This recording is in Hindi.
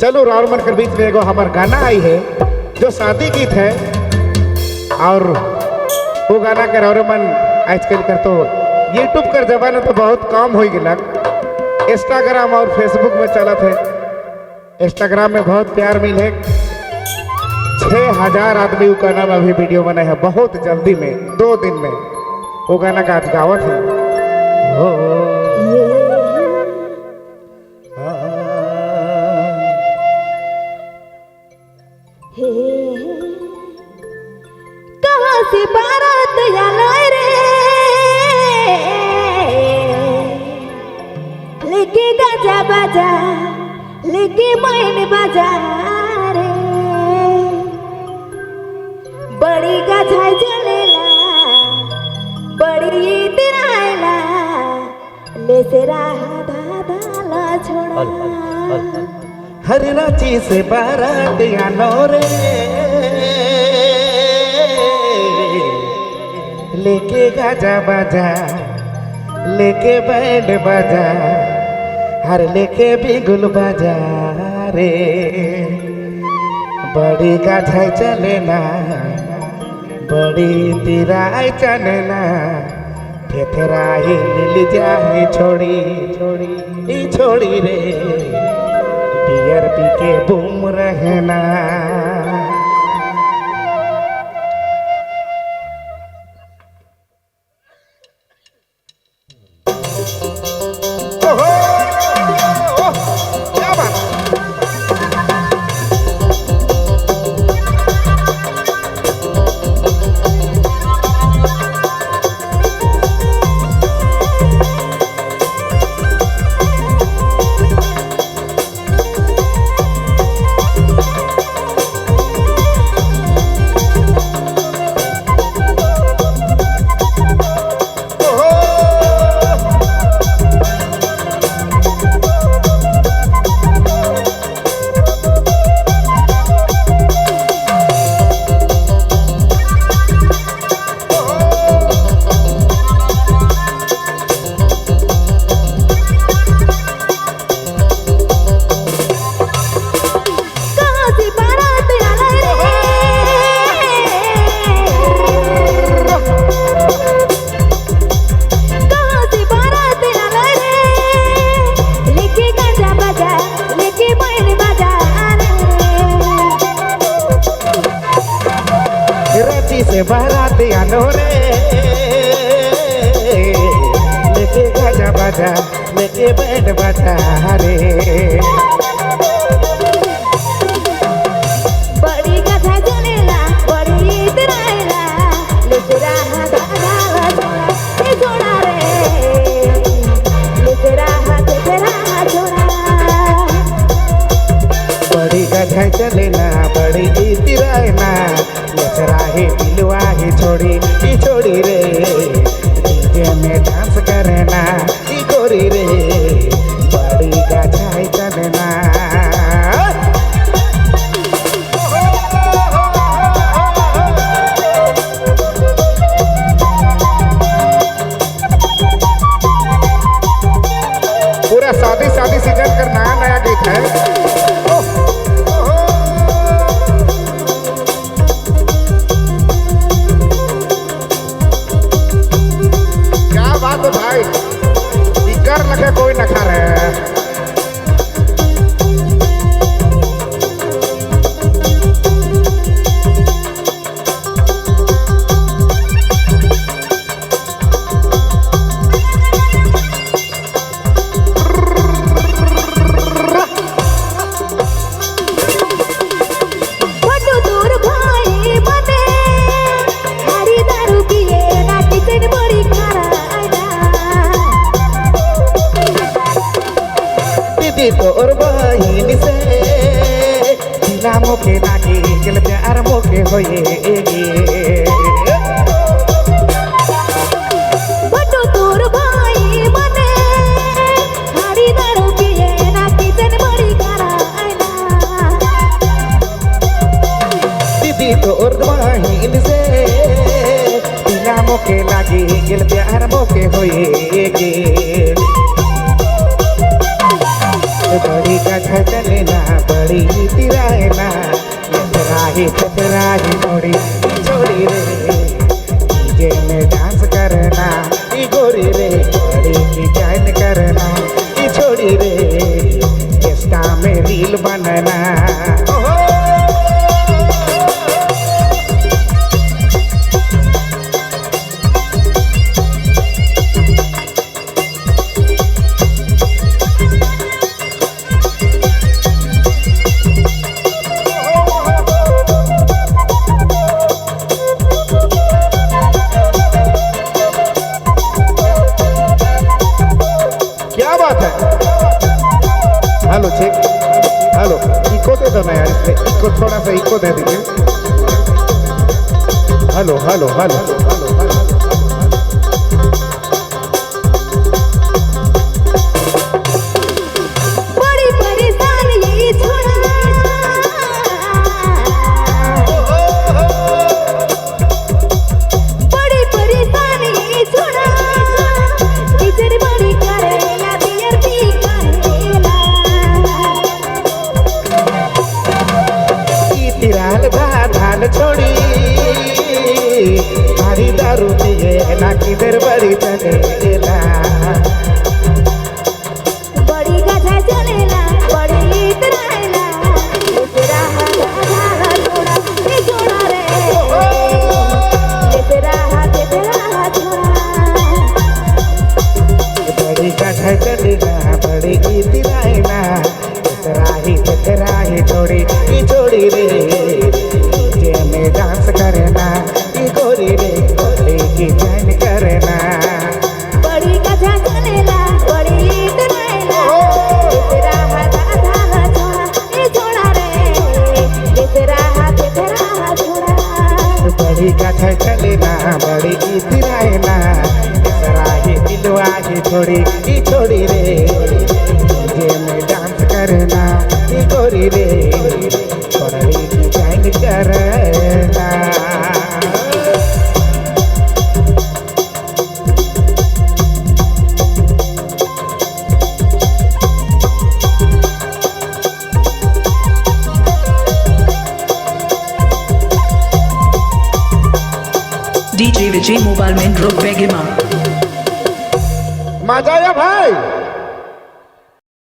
चलो रावण मन के बीच में एगो हमार गाना आई है जो शादी गीत है। और वो गाना के रावण मन आजकल कर तो यूट्यूब कर जमाना तो बहुत कम हो गया, इंस्टाग्राम और फेसबुक में चला थे। इंस्टाग्राम में बहुत प्यार मिले, 6000 आदमी वो गाना में अभी वीडियो बनाए है बहुत जल्दी में 2 दिन में वो गाना का आज गावत है। कहाँ से बारात आना रे, लेके गाजा बाजा, लेके मायने बाजा रे, बड़ी गाजा जलेला, बड़ी तिरायला, ले से राहा दादा ला छोड़ा। हर रांची से बारात आनो रे, लेके गाजा बाजा, लेके बैंड बाजा, हर लेके बिगुल बाजा रे, बड़ी गाजा चलेना, बड़ी तिराई चलेना, थेथराही मिल जाए छोड़ी छोड़ी छोड़ी रे, पियर पी के बूम रहना। क्या बात से बारात आनो रे, लेके गाजा बाजा, लेके बैंड बाजा रे, बड़ी गाजा जलेला, बड़ी तिरायला, लेके राहा दादा ला छोड़ा रे, लेके राहा छोड़ा। बड़ी गाजा चलेना, बड़ी तिरायना, लचराहे दिलवाहे छोड़ी रे, डीजे में डांस करना गोरी रे, बड़ी गाजा चलना। पूरा शादी सीजन का नया गीत है। भाई कर लगे कोई न खा रहे हैं। और बहिन से बिना मोके नाके गल प्यार मोके होए बटो तोर भाई मने हारी दारू पिए ना किचन बड़ी कराना। दीदी तो और बहिन से बिना मोके लागे गल प्यार मोके होए बड़ी गाजा चलेना, बड़ी ही चतराही थोड़ी छोड़ी रे डीजे में डांस करना ई गोरी रे बड़ी डिजाइन करना ई छोड़ी रे इंस्टा में रील बनना क्या बात है। हेलो चेक हेलो इको दे दो ना यार इसमें इको थोड़ा सा इको दे दीजिए हेलो हेलो हेलो बड़ी परेशानी छोड़ा बड़ी परेशानी छोड़ा किचन बड़ी करेला बियर भी करेला ई तिराल धान छोड़ी भारी दारू पिए ना किधर बड़ी चलेला बड़ी गधा चलेला बड़ी लीट रहेला तेरा हाथ आधा छोड़ा ये छोड़ा रे तेरा हाथ छोड़ा बड़ी कथा चलेला बड़ी गीती रायना तेरा ही छोड़ी ई छोड़ी रे डीजे में डांस करना ई गोरी रे बड़ी डिजाइन करना बड़ी गधा चलेला बड़ी लीट रहेला तेरा हाथ आधा छोड़ा ये छोड़ा रे तेरा हाथ छोड़ा बड़ी कथा चलेना बड़ी गीती रायना तेरा ही दिलवा ही छोड़ी ई छोड़ी रे डीजे में डांस करना ई गोरी रे बड़ी डिजाइन करना DJ Vijay Mobile Main Road Begima. मजा आया भाई।